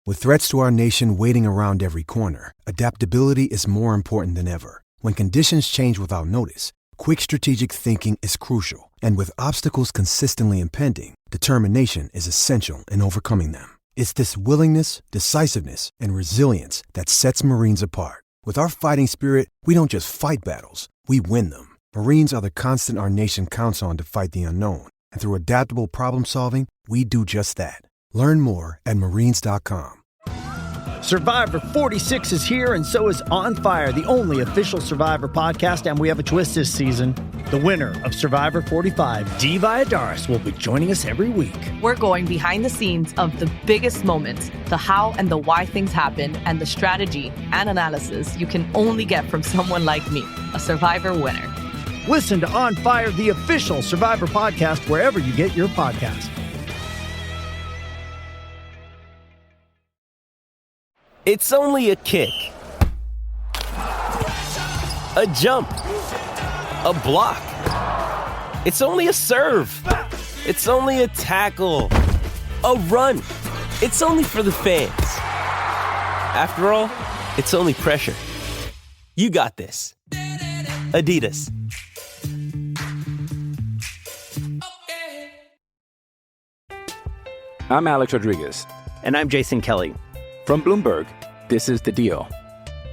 With threats to our nation waiting around every corner, adaptability is more important than ever. When conditions change without notice, quick strategic thinking is crucial. And with obstacles consistently impending, determination is essential in overcoming them. It's this willingness, decisiveness, and resilience that sets Marines apart. With our fighting spirit, we don't just fight battles, we win them. Marines are the constant our nation counts on to fight the unknown. And through adaptable problem solving, we do just that. Learn more at marines.com. Survivor 46 is here, and so is On Fire, the only official Survivor podcast, and we have a twist this season. The winner of Survivor 45, Dee Valladares, will be joining us every week. We're going behind the scenes of the biggest moments, the how and the why things happen, and the strategy and analysis you can only get from someone like me, a Survivor winner. Listen to On Fire, the official Survivor podcast, wherever you get your podcast. It's only a kick, a jump, a block. It's only a serve. It's only a tackle, a run. It's only for the fans. After all, it's only pressure. You got this. Adidas. I'm Alex Rodriguez. And I'm Jason Kelly. From Bloomberg, this is The Deal.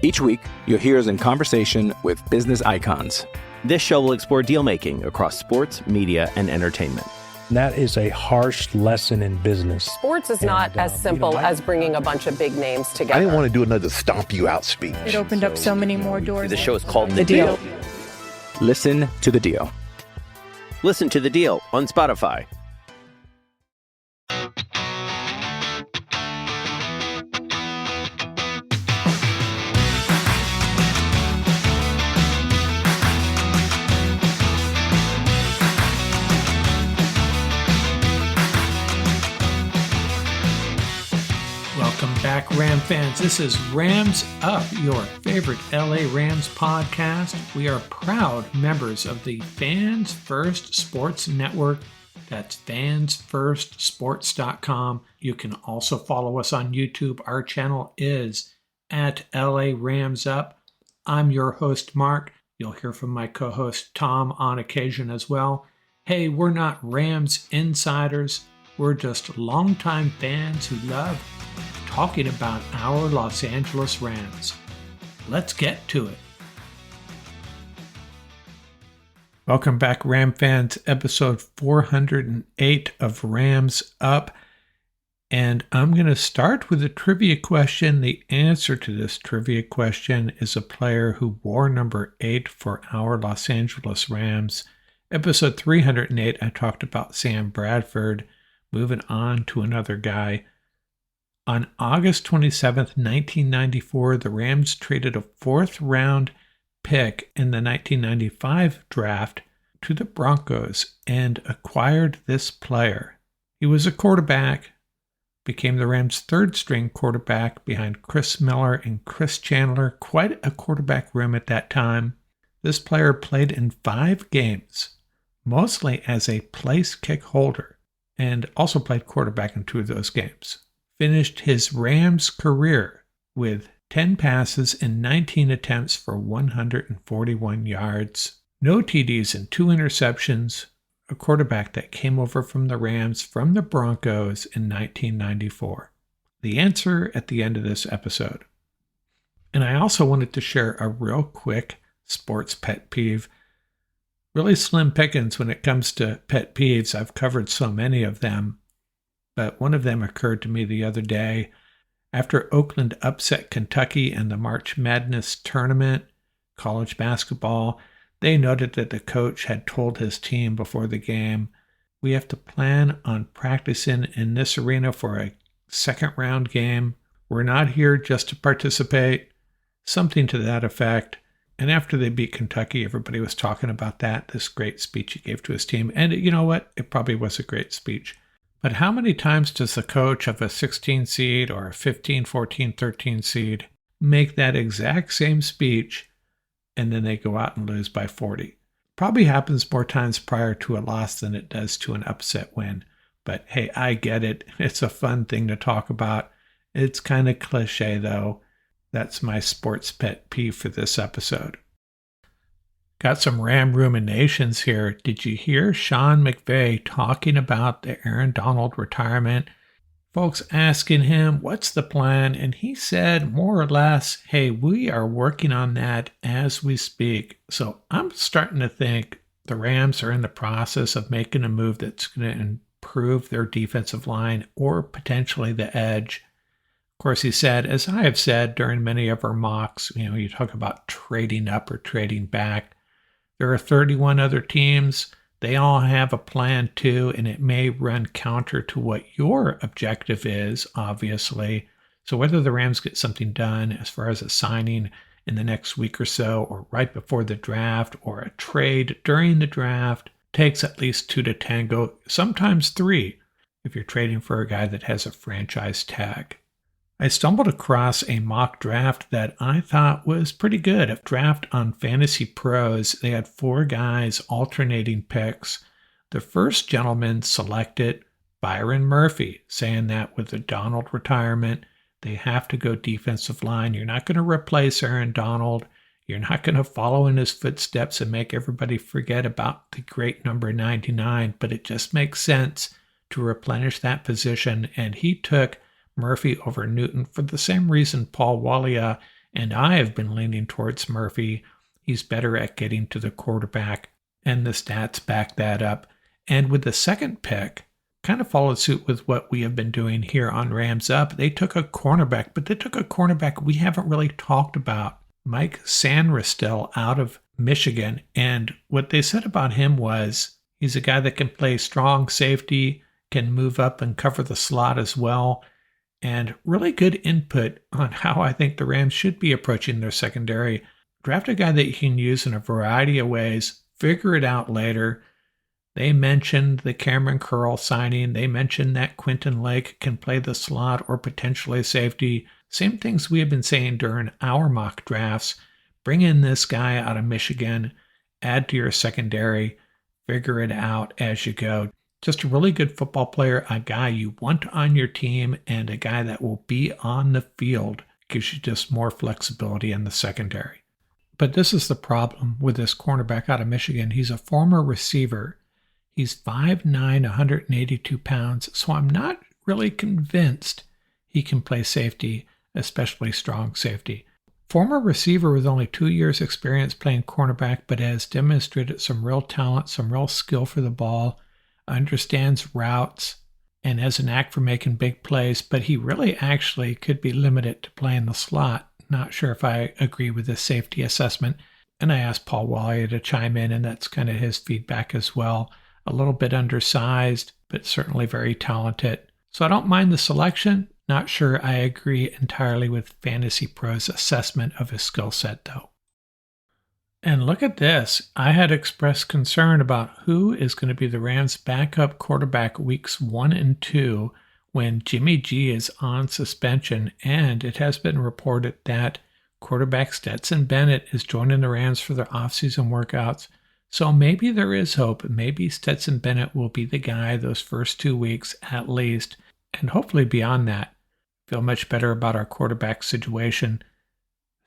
Each week, you'll hear us in conversation with business icons. This show will explore deal-making across sports, media, and entertainment. That is a harsh lesson in business. Sports is not as simple as bringing a bunch of big names together. I didn't want to do another stomp you out speech. It opened up so many more doors. The show is called The Deal. Listen to The Deal. Listen to The Deal on Spotify. Welcome back, Ram fans. This is Rams Up, your favorite LA Rams podcast. We are proud members of the Fans First Sports Network. That's fansfirstsports.com. You can also follow us on YouTube. Our channel is at LA Rams Up. I'm your host, Mark. You'll hear from my co-host, Tom, on occasion as well. Hey, we're not Rams insiders. We're just longtime fans who love talking about our Los Angeles Rams. Let's get to it. Welcome back, Ram fans. Episode 408 of Rams Up. And I'm going to start with a trivia question. The answer to this trivia question is a player who wore number 8 for our Los Angeles Rams. Episode 308, I talked about Sam Bradford. Moving on to another guy. On August 27th, 1994, the Rams traded a fourth-round pick in the 1995 draft to the Broncos and acquired this player. He was a quarterback, became the Rams' third-string quarterback behind Chris Miller and Chris Chandler, quite a quarterback room at that time. This player played in 5 games, mostly as a place kick holder, and also played quarterback in 2 of those games. Finished his Rams career with 10 passes and 19 attempts for 141 yards, no TDs and 2 interceptions, a quarterback that came over from the Rams from the Broncos in 1994. The answer at the end of this episode. And I also wanted to share a real quick sports pet peeve. Really slim pickings when it comes to pet peeves. I've covered so many of them. But one of them occurred to me the other day. After Oakland upset Kentucky in the March Madness tournament, college basketball, they noted that the coach had told his team before the game, "We have to plan on practicing in this arena for a second-round game. We're not here just to participate." Something to that effect. And after they beat Kentucky, everybody was talking about that, this great speech he gave to his team. And you know what? It probably was a great speech. But how many times does the coach of a 16 seed or a 15, 14, 13 seed make that exact same speech and then they go out and lose by 40? Probably happens more times prior to a loss than it does to an upset win. But hey, I get it. It's a fun thing to talk about. It's kind of cliche, though. That's my sports pet peeve for this episode. Got some Ram ruminations here. Did you hear Sean McVay talking about the Aaron Donald retirement? Folks asking him, what's the plan? And he said more or less, hey, we are working on that as we speak. So I'm starting to think the Rams are in the process of making a move that's going to improve their defensive line or potentially the edge. Of course, he said, as I have said during many of our mocks, you talk about trading up or trading back. There are 31 other teams. They all have a plan too, and it may run counter to what your objective is, obviously. So whether the Rams get something done as far as a signing in the next week or so, or right before the draft, or a trade during the draft, takes at least 2 to tango, sometimes 3, if you're trading for a guy that has a franchise tag. I stumbled across a mock draft that I thought was pretty good. A draft on Fantasy Pros. They had 4 guys alternating picks. The first gentleman selected Byron Murphy, saying that with the Donald retirement, they have to go defensive line. You're not going to replace Aaron Donald. You're not going to follow in his footsteps and make everybody forget about the great number 99, but it just makes sense to replenish that position. And he took Murphy over Newton for the same reason Paul Walia and I have been leaning towards Murphy. He's better at getting to the quarterback, and the stats back that up. And with the second pick, kind of followed suit with what we have been doing here on Rams Up. They took a cornerback, but they took a cornerback we haven't really talked about, Mike Sanristil out of Michigan. And what they said about him was he's a guy that can play strong safety, can move up and cover the slot as well. And really good input on how I think the Rams should be approaching their secondary. Draft a guy that you can use in a variety of ways, figure it out later. They mentioned the Cameron Curl signing. They mentioned that Quentin Lake can play the slot or potentially safety. Same things we have been saying during our mock drafts. Bring in this guy out of Michigan, add to your secondary, figure it out as you go. Just a really good football player, a guy you want on your team, and a guy that will be on the field. Gives you just more flexibility in the secondary. But this is the problem with this cornerback out of Michigan. He's a former receiver. He's 5'9", 182 pounds, so I'm not really convinced he can play safety, especially strong safety. Former receiver with only 2 years experience playing cornerback, but has demonstrated some real talent, some real skill for the ball, understands routes, and has a knack for making big plays, but he really actually could be limited to playing the slot. Not sure if I agree with this safety assessment. And I asked Paul Walia to chime in, and that's kind of his feedback as well. A little bit undersized, but certainly very talented. So I don't mind the selection. Not sure I agree entirely with Fantasy Pros' assessment of his skill set, though. And look at this. I had expressed concern about who is going to be the Rams' backup quarterback weeks 1 and 2 when Jimmy G is on suspension. And it has been reported that quarterback Stetson Bennett is joining the Rams for their offseason workouts. So maybe there is hope. Maybe Stetson Bennett will be the guy those first 2 weeks at least. And hopefully beyond that. Feel much better about our quarterback situation.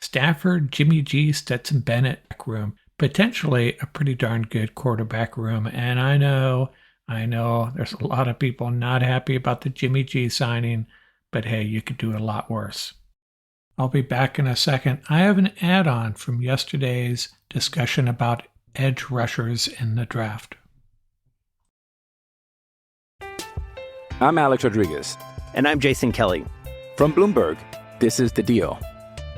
Stafford, Jimmy G, Stetson Bennett room. Potentially a pretty darn good quarterback room. And I know there's a lot of people not happy about the Jimmy G signing, but hey, you could do a lot worse. I'll be back in a second. I have an add-on from yesterday's discussion about edge rushers in the draft. I'm Alex Rodriguez. And I'm Jason Kelly. From Bloomberg, this is The Deal.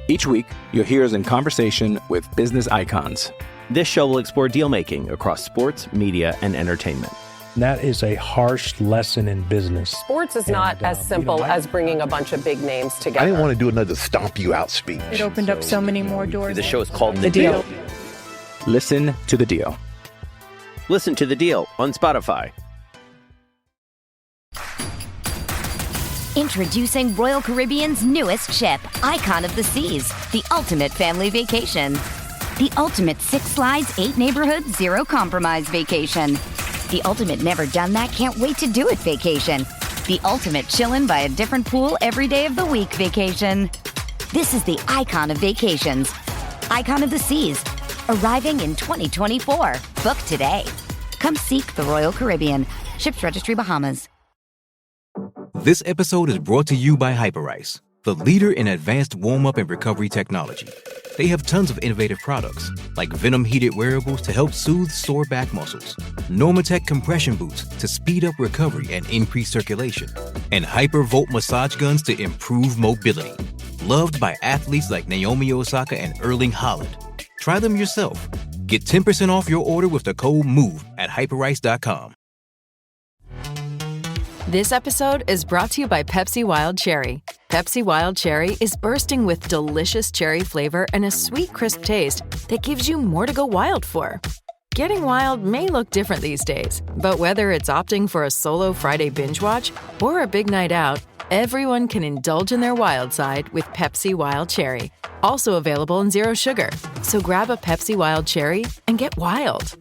Each week, you'll hear us in conversation with business icons. This show will explore deal-making across sports, media, and entertainment. That is a harsh lesson in business. Sports is not as simple as bringing a bunch of big names together. I didn't want to do another stomp you out speech. It opened up so many more doors. The show is called The Deal. Listen to The Deal. Listen to The Deal on Spotify. Introducing Royal Caribbean's newest ship, Icon of the Seas, the ultimate family vacation. The ultimate 6 slides, 8 neighborhoods, 0 compromise vacation. The ultimate never done that, can't wait to do it vacation. The ultimate chillin' by a different pool every day of the week vacation. This is the icon of vacations. Icon of the Seas. Arriving in 2024. Book today. Come seek the Royal Caribbean. Ships Registry, Bahamas. This episode is brought to you by Hyperice, the leader in advanced warm-up and recovery technology. They have tons of innovative products, like Venom-heated wearables to help soothe sore back muscles, Normatec compression boots to speed up recovery and increase circulation, and Hypervolt massage guns to improve mobility. Loved by athletes like Naomi Osaka and Erling Haaland. Try them yourself. Get 10% off your order with the code MOVE at hyperice.com. This episode is brought to you by Pepsi Wild Cherry. Pepsi Wild Cherry is bursting with delicious cherry flavor and a sweet, crisp taste that gives you more to go wild for. Getting wild may look different these days, but whether it's opting for a solo Friday binge watch or a big night out, everyone can indulge in their wild side with Pepsi Wild Cherry. Also available in Zero Sugar. So grab a Pepsi Wild Cherry and get wild.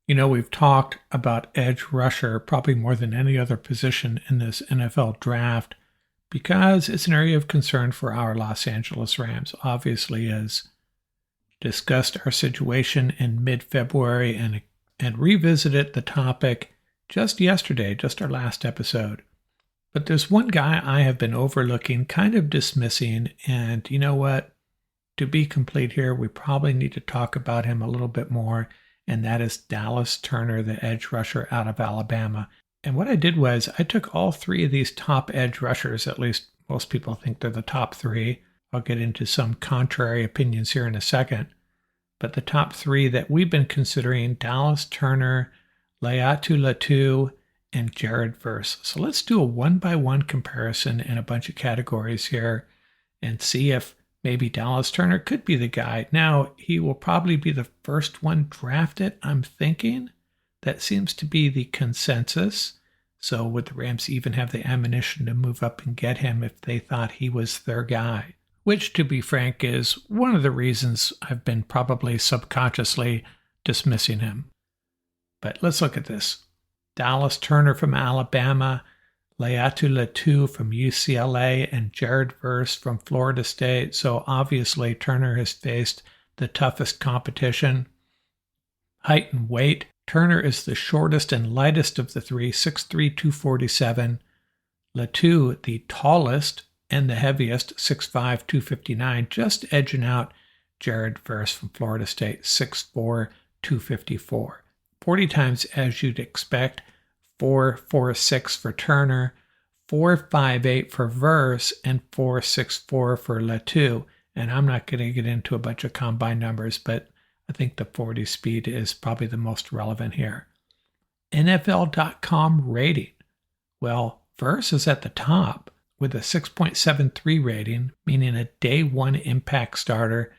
You know, we've talked about edge rusher probably more than any other position in this NFL draft because it's an area of concern for our Los Angeles Rams. Obviously, as discussed our situation in mid-February and revisited the topic just yesterday, just our last episode. But there's one guy I have been overlooking, kind of dismissing, and you know what? To be complete here, we probably need to talk about him a little bit more, and that is Dallas Turner, the edge rusher out of Alabama. And what I did was I took all three of these top edge rushers, at least most people think they're the top three. I'll get into some contrary opinions here in a second. But the top three that we've been considering, Dallas Turner, Laiatu Latu, and Jared Verse. So let's do a one-by-one comparison in a bunch of categories here and see if maybe Dallas Turner could be the guy. Now, he will probably be the first one drafted, I'm thinking. That seems to be the consensus. So would the Rams even have the ammunition to move up and get him if they thought he was their guy? Which, to be frank, is one of the reasons I've been probably subconsciously dismissing him. But let's look at this. Dallas Turner from Alabama, Laiatu Latu from UCLA, and Jared Verse from Florida State. So obviously Turner has faced the toughest competition. Height and weight. Turner is the shortest and lightest of the three, 6'3", 247. Latu, the tallest and the heaviest, 6'5", 259, just edging out Jared Verse from Florida State, 6'4", 254. 40 times as you'd expect, 4'4'6" for Turner, 4'5'8" for Verse, and 4'6'4" for Latu. And I'm not going to get into a bunch of combine numbers, but I think the 40 speed is probably the most relevant here. NFL.com rating. Well, Verse is at the top with a 6.73 rating, meaning a day one impact starter.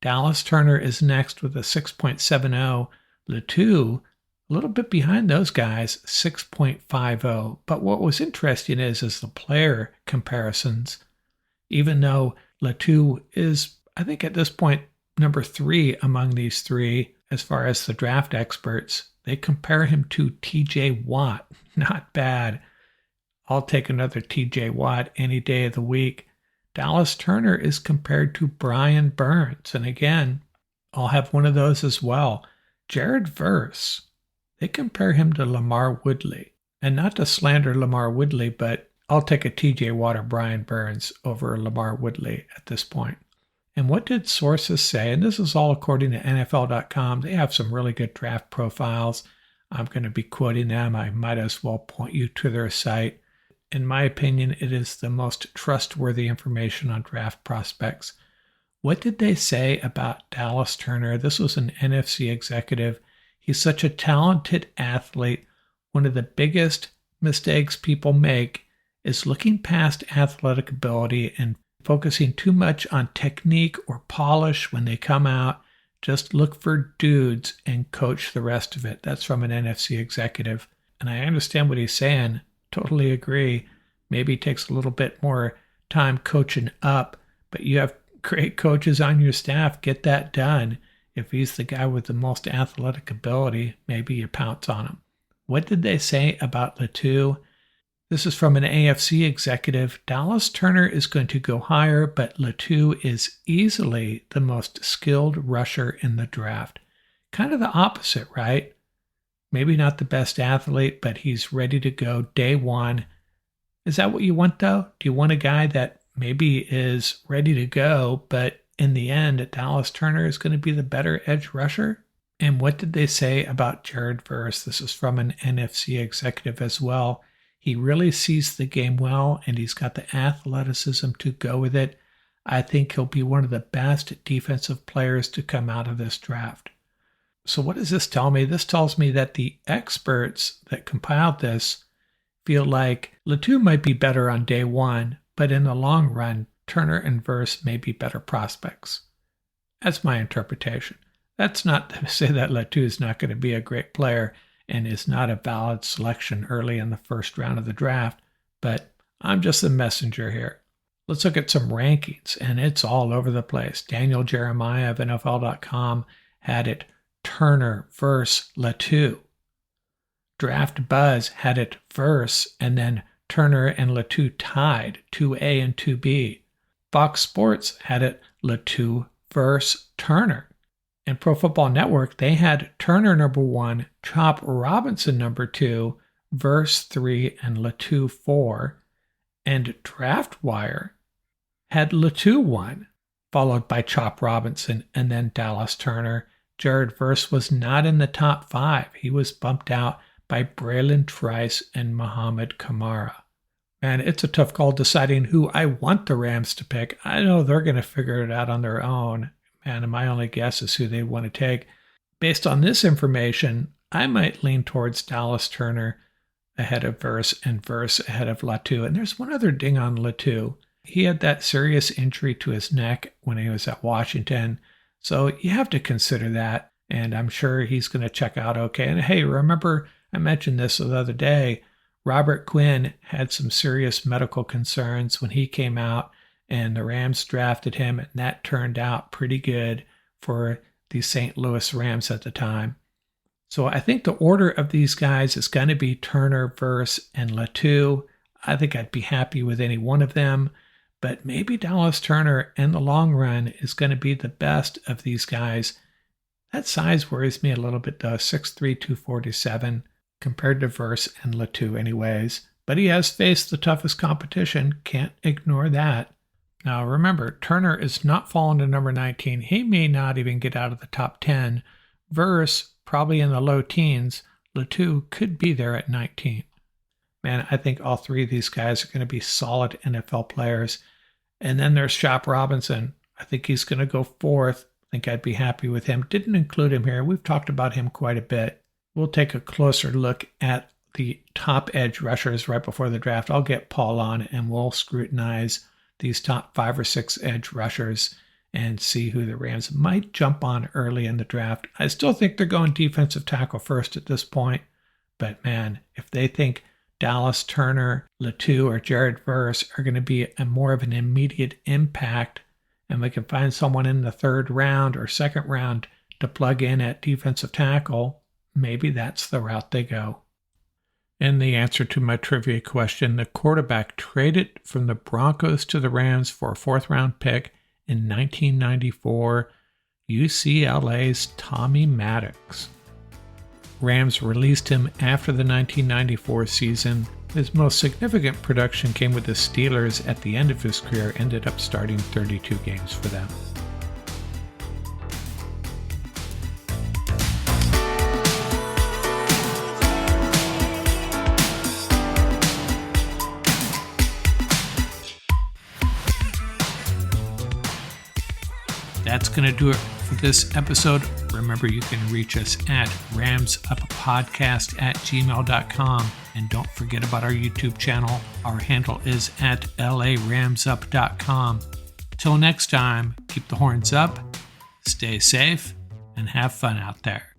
Dallas Turner is next with a 6.70. Latu, a little bit behind those guys, 6.50. But what was interesting is the player comparisons. Even though Latu is, I think at this point, number 3 among these three, as far as the draft experts, they compare him to TJ Watt. Not bad. I'll take another TJ Watt any day of the week. Dallas Turner is compared to Brian Burns. And again, I'll have one of those as well. Jared Verse, they compare him to Lamar Woodley. And not to slander Lamar Woodley, but I'll take a TJ Watt or Brian Burns over Lamar Woodley at this point. And what did sources say? And this is all according to NFL.com. They have some really good draft profiles. I'm going to be quoting them. I might as well point you to their site. In my opinion, it is the most trustworthy information on draft prospects. What did they say about Dallas Turner? This was an NFC executive. He's such a talented athlete. One of the biggest mistakes people make is looking past athletic ability and focusing too much on technique or polish when they come out. Just look for dudes and coach the rest of it. That's from an NFC executive. And I understand what he's saying. Totally agree. Maybe it takes a little bit more time coaching up, but you have great coaches on your staff. Get that done. If he's the guy with the most athletic ability, maybe you pounce on him. What did they say about Latou? This is from an AFC executive. Dallas Turner is going to go higher, but Latou is easily the most skilled rusher in the draft. Kind of the opposite, right? Maybe not the best athlete, but he's ready to go day one. Is that what you want, though? Do you want a guy that maybe is ready to go, but in the end, Dallas Turner is going to be the better edge rusher? And what did they say about Jared Verse? This is from an NFC executive as well. He really sees the game well, and he's got the athleticism to go with it. I think he'll be one of the best defensive players to come out of this draft. So what does this tell me? This tells me that the experts that compiled this feel like Latou might be better on day one, but in the long run, Turner and Verse may be better prospects. That's my interpretation. That's not to say that Latou is not going to be a great player and is not a valid selection early in the first round of the draft, but I'm just the messenger here. Let's look at some rankings, and it's all over the place. Daniel Jeremiah of NFL.com had it Turner, Verse, Latou. Draft Buzz had it Verse, and then Turner and Latou tied, 2A and 2B. Fox Sports had it Latou, Verse, Turner. And Pro Football Network, they had Turner number 1, Chop Robinson number 2, Verse 3, and Latou 4. And DraftWire had Latou 1, followed by Chop Robinson, and then Dallas Turner. Jared Verse was not in the top 5. He was bumped out by Braylon Trice and Muhammad Kamara. And it's a tough call deciding who I want the Rams to pick. I know they're going to figure it out on their own. And my only guess is who they want to take. Based on this information, I might lean towards Dallas Turner ahead of Verse and Verse ahead of Latou. And there's one other ding on Latou. He had that serious injury to his neck when he was at Washington. So you have to consider that. And I'm sure he's going to check out okay. And hey, remember, I mentioned this the other day. Robert Quinn had some serious medical concerns when he came out, and the Rams drafted him, and that turned out pretty good for the St. Louis Rams at the time. So I think the order of these guys is going to be Turner, Verse, and Latou. I think I'd be happy with any one of them, but maybe Dallas Turner in the long run is going to be the best of these guys. That size worries me a little bit though, 6'3", 247, compared to Verse and Latou anyways. But he has faced the toughest competition, can't ignore that. Now remember, Turner is not falling to number 19. He may not even get out of the top 10. Verse, probably in the low teens. Latou could be there at 19. Man, I think all three of these guys are going to be solid NFL players. And then there's Chop Robinson. I think he's going to go 4th. I think I'd be happy with him. Didn't include him here. We've talked about him quite a bit. We'll take a closer look at the top edge rushers right before the draft. I'll get Paul on and we'll scrutinize these top 5 or 6 edge rushers and see who the Rams might jump on early in the draft. I still think they're going defensive tackle first at this point. But man, if they think Dallas Turner, Latou, or Jared Verse are going to be more of an immediate impact, and we can find someone in the 3rd round or 2nd round to plug in at defensive tackle, maybe that's the route they go. And the answer to my trivia question, the quarterback traded from the Broncos to the Rams for a 4th round pick in 1994, UCLA's Tommy Maddox. Rams released him after the 1994 season. His most significant production came with the Steelers at the end of his career, ended up starting 32 games for them. That's going to do it for this episode. Remember, you can reach us at ramsuppodcast@gmail.com. And don't forget about our YouTube channel. Our handle is at laramsup.com. Till next time, keep the horns up, stay safe, and have fun out there.